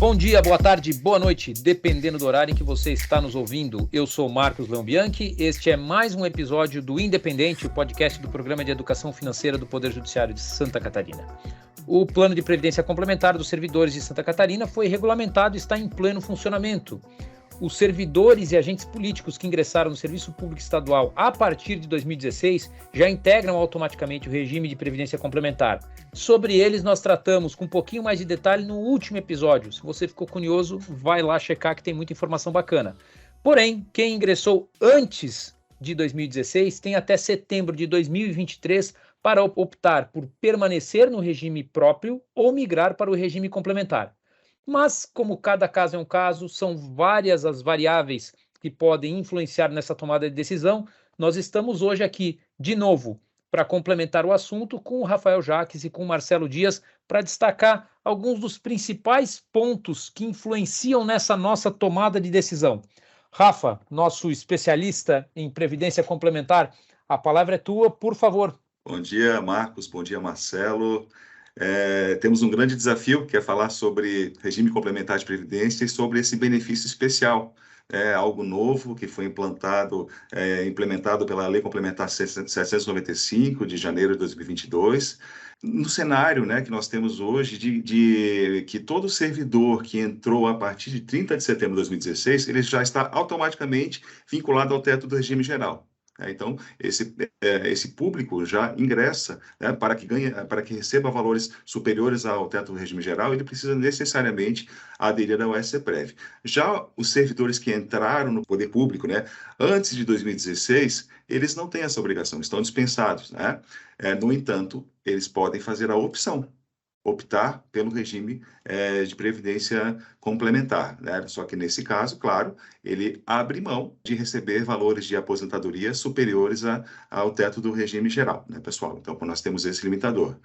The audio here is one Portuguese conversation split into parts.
Bom dia, boa tarde, boa noite, dependendo do horário em que você está nos ouvindo. Eu sou Marcos Leão Bianchi, este é mais um episódio do Independente, o podcast do Programa de Educação Financeira do Poder Judiciário de Santa Catarina. O plano de previdência complementar dos servidores de Santa Catarina foi regulamentado e está em pleno funcionamento. Os servidores e agentes políticos que ingressaram no Serviço Público Estadual a partir de 2016 já integram automaticamente o regime de previdência complementar. Sobre eles nós tratamos com um pouquinho mais de detalhe no último episódio. Se você ficou curioso, vai lá checar que tem muita informação bacana. Porém, quem ingressou antes de 2016 tem até setembro de 2023 para optar por permanecer no regime próprio ou migrar para o regime complementar. Mas, como cada caso é um caso, são várias as variáveis que podem influenciar nessa tomada de decisão. Nós estamos hoje aqui, de novo, para complementar o assunto com o Rafael Jaques e com o Marcelo Dias, para destacar alguns dos principais pontos que influenciam nessa nossa tomada de decisão. Rafa, nosso especialista em previdência complementar, a palavra é tua, por favor. Bom dia, Marcos. Bom dia, Marcelo. Temos um grande desafio, que é falar sobre regime complementar de previdência e sobre esse benefício especial. Algo novo que foi implementado pela Lei Complementar 795 de janeiro de 2022, no cenário, que nós temos hoje de que todo servidor que entrou a partir de 30 de setembro de 2016, ele já está automaticamente vinculado ao teto do regime geral. Então, esse público já ingressa, para que receba valores superiores ao teto do regime geral, ele precisa necessariamente aderir ao SCPREV. Já os servidores que entraram no poder público, antes de 2016, eles não têm essa obrigação, estão dispensados. No entanto, eles podem fazer a optar pelo regime de previdência complementar, Só que nesse caso, claro, ele abre mão de receber valores de aposentadoria superiores ao teto do regime geral, pessoal? Então, nós temos esse limitador.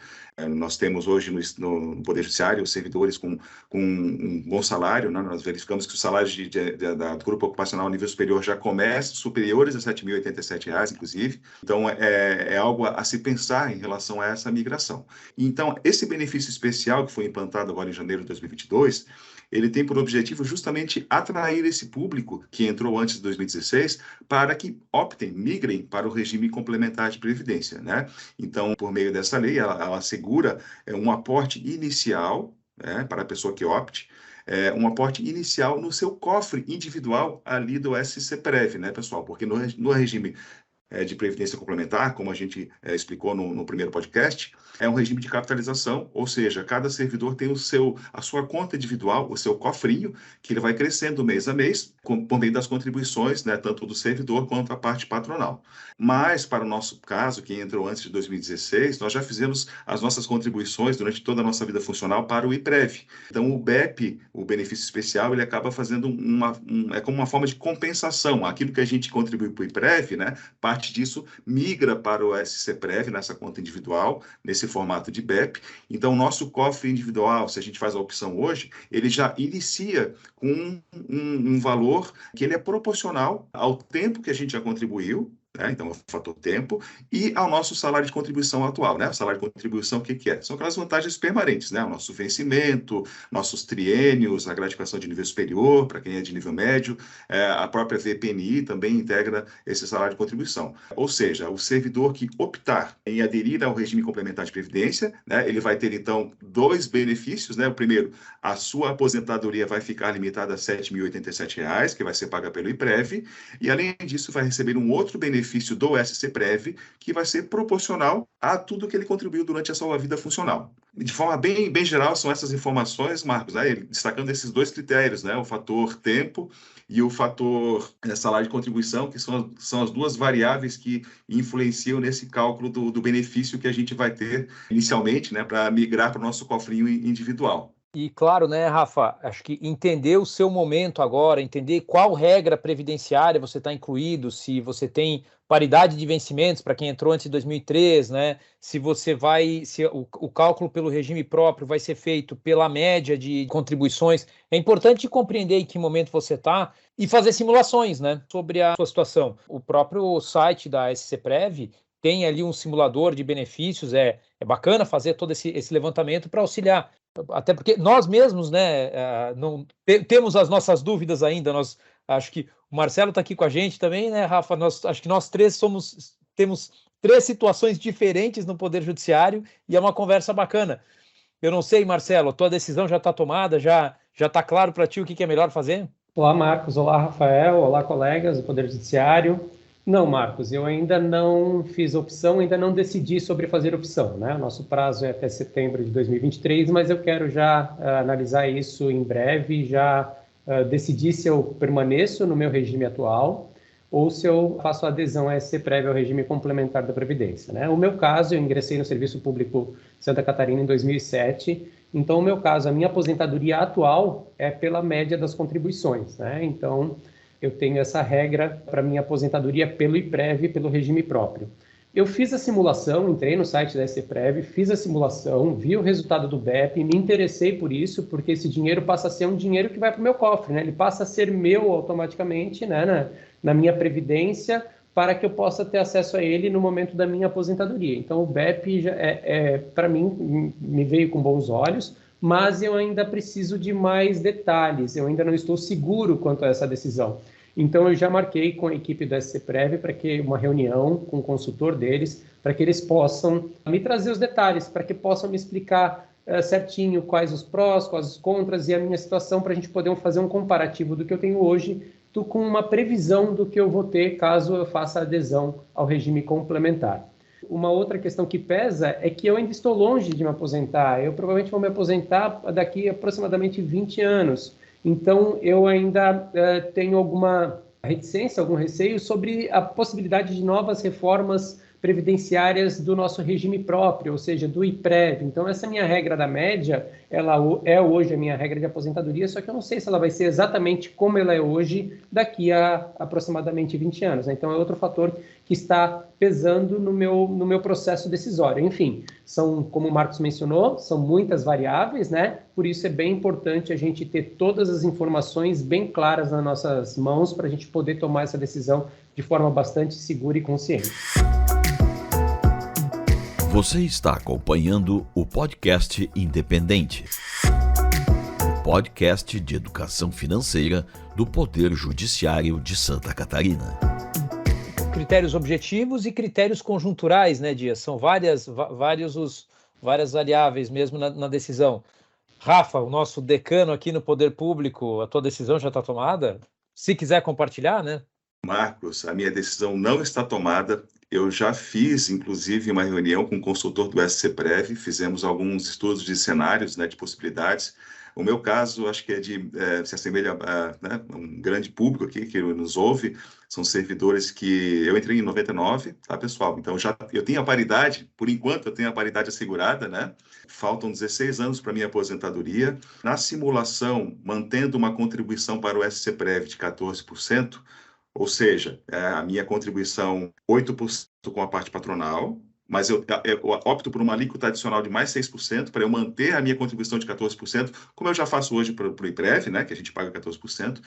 Nós temos hoje no Poder Judiciário os servidores com um bom salário, Nós verificamos que os salários do grupo ocupacional a nível superior já começam superiores a R$ 7.087, inclusive. Então, é algo a se pensar em relação a essa migração. Então, esse benefício especial que foi implantado agora em janeiro de 2022, ele tem por objetivo justamente atrair esse público que entrou antes de 2016 para que migrem para o regime complementar de previdência, Então, por meio dessa lei, ela assegura um aporte inicial, para a pessoa que opte, um aporte inicial no seu cofre individual ali do SCPREV, pessoal? Porque no regime de previdência complementar, como a gente explicou no primeiro podcast, é um regime de capitalização, ou seja, cada servidor tem a sua conta individual, o seu cofrinho, que ele vai crescendo mês a mês, por meio das contribuições, tanto do servidor quanto a parte patronal. Mas, para o nosso caso, quem entrou antes de 2016, nós já fizemos as nossas contribuições durante toda a nossa vida funcional para o IPREV. Então, o BEP, o benefício especial, ele acaba fazendo como uma forma de compensação. Aquilo que a gente contribui para o IPREV, parte disso migra para o SCPREV, nessa conta individual, nesse formato de BEP. Então, o nosso cofre individual, se a gente faz a opção hoje, ele já inicia com um valor que ele é proporcional ao tempo que a gente já contribuiu, então, é o fator tempo, e ao nosso salário de contribuição atual. O salário de contribuição, o que é? São aquelas vantagens permanentes, o nosso vencimento, nossos triênios, a gratificação de nível superior, para quem é de nível médio, a própria VPNI também integra esse salário de contribuição. Ou seja, o servidor que optar em aderir ao regime complementar de previdência, ele vai ter, então, dois benefícios, O primeiro, a sua aposentadoria vai ficar limitada a R$ 7.087, que vai ser paga pelo IPREV, e, além disso, vai receber um outro benefício do SCPREV, que vai ser proporcional a tudo que ele contribuiu durante a sua vida funcional. De forma bem geral, são essas informações, Marcos, destacando esses dois critérios, o fator tempo e o fator salário de contribuição, que são as duas variáveis que influenciam nesse cálculo do benefício que a gente vai ter inicialmente, para migrar para o nosso cofrinho individual. E claro, Rafa, acho que entender o seu momento agora, entender qual regra previdenciária você está incluído, se você tem paridade de vencimentos para quem entrou antes de 2003, se o cálculo pelo regime próprio vai ser feito pela média de contribuições. É importante compreender em que momento você está e fazer simulações, sobre a sua situação. O próprio site da SCPREV tem ali um simulador de benefícios, é bacana fazer todo esse levantamento para auxiliar. até porque nós mesmos, né, não temos as nossas dúvidas ainda. Acho que o Marcelo está aqui com a gente também, né, Rafa? Acho que nós três temos três situações diferentes no Poder Judiciário e é uma conversa bacana. Eu não sei, Marcelo, a tua decisão já está tomada, já está claro para ti o que é melhor fazer? Olá, Marcos. Olá, Rafael. Olá, colegas do Poder Judiciário. Não, Marcos, eu ainda não fiz opção, ainda não decidi sobre fazer opção, né? Nosso prazo é até setembro de 2023, mas eu quero já analisar isso em breve, já decidir se eu permaneço no meu regime atual ou se eu faço adesão a SC Prévio ao regime complementar da Previdência, né? O meu caso, eu ingressei no Serviço Público Santa Catarina em 2007, então, o meu caso, a minha aposentadoria atual é pela média das contribuições, né? Então, eu tenho essa regra para minha aposentadoria pelo IPREV, pelo regime próprio. Eu fiz a simulação, entrei no site da SCPREV, fiz a simulação, vi o resultado do BEP, me interessei por isso, porque esse dinheiro passa a ser um dinheiro que vai para o meu cofre, né? Ele passa a ser meu automaticamente, né? Na minha previdência, para que eu possa ter acesso a ele no momento da minha aposentadoria. Então, o BEP, para mim, me veio com bons olhos, mas eu ainda preciso de mais detalhes, eu ainda não estou seguro quanto a essa decisão. Então, eu já marquei com a equipe do SCPREV para que uma reunião com o consultor deles, para que eles possam me trazer os detalhes, para que possam me explicar certinho quais os prós, quais os contras e a minha situação, para a gente poder fazer um comparativo do que eu tenho hoje com uma previsão do que eu vou ter caso eu faça adesão ao regime complementar. Uma outra questão que pesa é que eu ainda estou longe de me aposentar. Eu provavelmente vou me aposentar daqui a aproximadamente 20 anos. Então, eu ainda tenho alguma reticência, algum receio sobre a possibilidade de novas reformas previdenciárias do nosso regime próprio, ou seja, do IPREV. Então, essa minha regra da média, ela é hoje a minha regra de aposentadoria, só que eu não sei se ela vai ser exatamente como ela é hoje daqui a aproximadamente 20 anos. Né? Então, é outro fator que está pesando no meu processo decisório. Enfim, como o Marcos mencionou, são muitas variáveis, né? Por isso é bem importante a gente ter todas as informações bem claras nas nossas mãos para a gente poder tomar essa decisão de forma bastante segura e consciente. Você está acompanhando o podcast Independente, o podcast de educação financeira do Poder Judiciário de Santa Catarina. Critérios objetivos e critérios conjunturais, né, Dias? São várias variáveis mesmo na decisão. Rafa, o nosso decano aqui no Poder Público, a tua decisão já está tomada? Se quiser compartilhar, né? Marcos, a minha decisão não está tomada. Eu já fiz, inclusive, uma reunião com o consultor do SCPREV, fizemos alguns estudos de cenários, né, de possibilidades. O meu caso, acho que se assemelha a um grande público aqui que nos ouve, são servidores que eu entrei em 99, tá, pessoal? Então, eu tenho a paridade, por enquanto eu tenho a paridade assegurada, né? Faltam 16 anos para minha aposentadoria. Na simulação, mantendo uma contribuição para o SCPREV de 14%, ou seja, a minha contribuição 8% com a parte patronal, mas eu opto por uma alíquota adicional de mais 6% para eu manter a minha contribuição de 14%, como eu já faço hoje para o IPREV, né, que a gente paga 14%.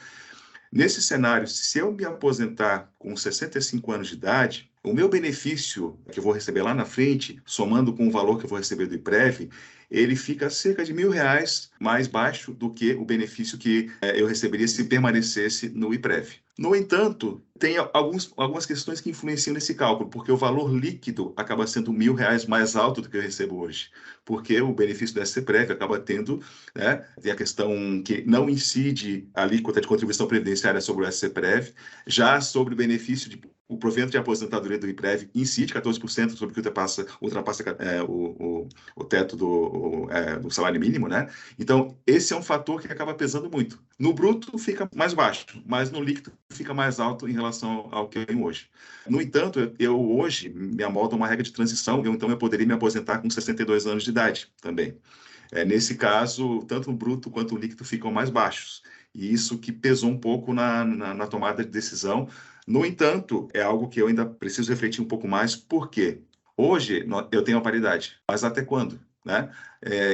Nesse cenário, se eu me aposentar com 65 anos de idade, o meu benefício que eu vou receber lá na frente, somando com o valor que eu vou receber do IPREV, ele fica cerca de R$1.000 mais baixo do que o benefício que eu receberia se permanecesse no IPREV. No entanto, tem algumas questões que influenciam nesse cálculo, porque o valor líquido acaba sendo R$1.000 mais alto do que eu recebo hoje, porque o benefício do SCPREV acaba tendo, né, tem a questão que não incide a alíquota de contribuição previdenciária sobre o SCPREV, já sobre o benefício o provento de aposentadoria do IPREV incide 14% sobre o que ultrapassa o teto do salário mínimo, né? Então, esse é um fator que acaba pesando muito. No bruto fica mais baixo, mas no líquido fica mais alto em relação ao que eu tenho hoje. No entanto, eu hoje me amoldo uma regra de transição, então eu poderia me aposentar com 62 anos de idade também. Nesse caso, tanto o bruto quanto o líquido ficam mais baixos. E isso que pesou um pouco na tomada de decisão. No entanto, é algo que eu ainda preciso refletir um pouco mais, porque hoje eu tenho a paridade, mas até quando? Né?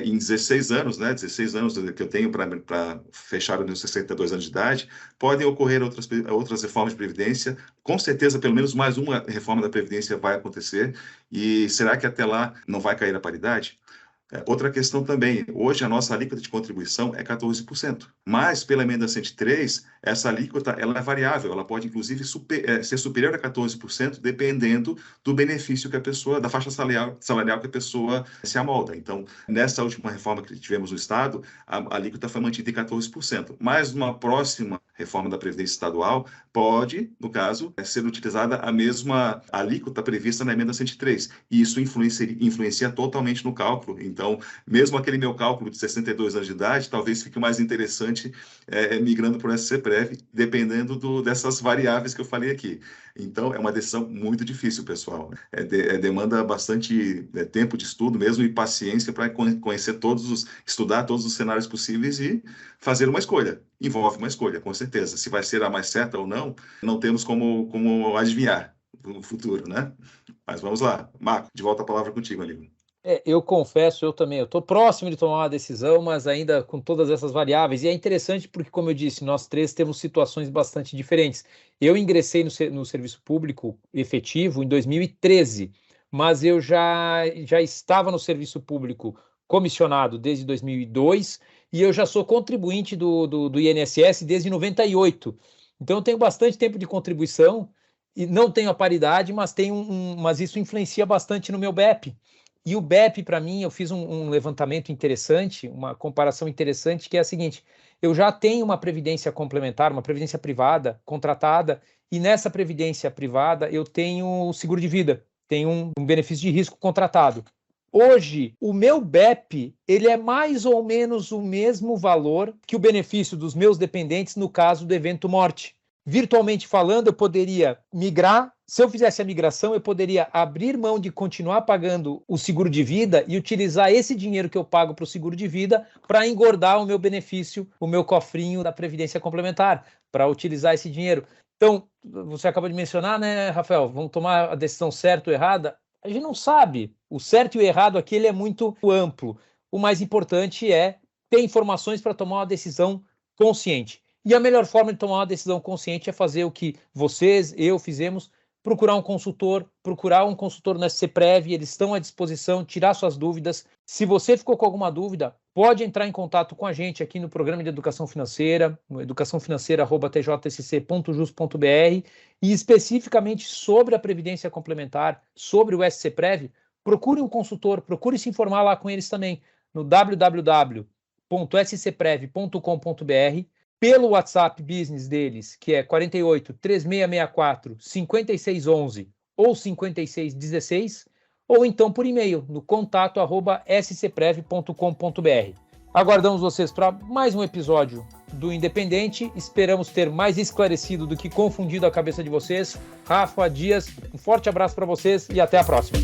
Em 16 anos, né, 16 anos que eu tenho para fechar os meus 62 anos de idade, podem ocorrer outras reformas de Previdência, com certeza pelo menos mais uma reforma da Previdência vai acontecer, e será que até lá não vai cair a paridade? Outra questão também, hoje a nossa alíquota de contribuição é 14%, mas pela emenda 103, essa alíquota ela é variável, ela pode inclusive ser superior a 14%, dependendo do benefício que a pessoa, da faixa salarial que a pessoa se amolda. Então, nessa última reforma que tivemos no Estado, a alíquota foi mantida em 14%, mas numa próxima reforma da Previdência Estadual, pode, no caso, ser utilizada a mesma alíquota prevista na emenda 103, e isso influencia totalmente no cálculo. Então, mesmo aquele meu cálculo de 62 anos de idade, talvez fique mais interessante migrando para o SCPREV, dependendo dessas variáveis que eu falei aqui. Então, é uma decisão muito difícil, pessoal. Demanda bastante tempo de estudo mesmo e paciência para estudar todos os cenários possíveis e fazer uma escolha. Envolve uma escolha, com certeza. Se vai ser a mais certa ou não, não temos como adivinhar no futuro, né? Mas vamos lá. Marco, de volta a palavra contigo, amigo. Eu confesso, eu também, eu estou próximo de tomar uma decisão, mas ainda com todas essas variáveis, e é interessante porque, como eu disse, nós três temos situações bastante diferentes. Eu ingressei no serviço público efetivo em 2013, mas eu já estava no serviço público comissionado desde 2002, e eu já sou contribuinte do INSS desde 98. Então eu tenho bastante tempo de contribuição, e não tenho a paridade, mas mas isso influencia bastante no meu BEP. E o BEP, para mim, eu fiz um levantamento interessante, uma comparação interessante, que é a seguinte: eu já tenho uma previdência complementar, uma previdência privada contratada, e nessa previdência privada eu tenho seguro de vida, tenho um benefício de risco contratado. Hoje, o meu BEP, ele é mais ou menos o mesmo valor que o benefício dos meus dependentes no caso do evento morte. Virtualmente falando, eu poderia migrar. Se eu fizesse a migração, eu poderia abrir mão de continuar pagando o seguro de vida e utilizar esse dinheiro que eu pago para o seguro de vida para engordar o meu benefício, o meu cofrinho da Previdência Complementar, para utilizar esse dinheiro. Então, você acabou de mencionar, né, Rafael? Vamos tomar a decisão certa ou errada? A gente não sabe. O certo e o errado aqui ele é muito amplo. O mais importante é ter informações para tomar uma decisão consciente. E a melhor forma de tomar uma decisão consciente é fazer o que vocês, eu fizemos, procurar um consultor no SCPREV, eles estão à disposição, tirar suas dúvidas. Se você ficou com alguma dúvida, pode entrar em contato com a gente aqui no programa de Educação Financeira, no educaçãofinanceira@tjsc.jus.br, e especificamente sobre a Previdência Complementar, sobre o SCPREV, procure um consultor, procure se informar lá com eles também, no www.scprev.com.br, pelo WhatsApp Business deles, que é 48 3664 5611 ou 5616, ou então por e-mail no contato@scprev.com.br. Aguardamos vocês para mais um episódio do Independente. Esperamos ter mais esclarecido do que confundido a cabeça de vocês. Rafa, Dias, um forte abraço para vocês e até a próxima.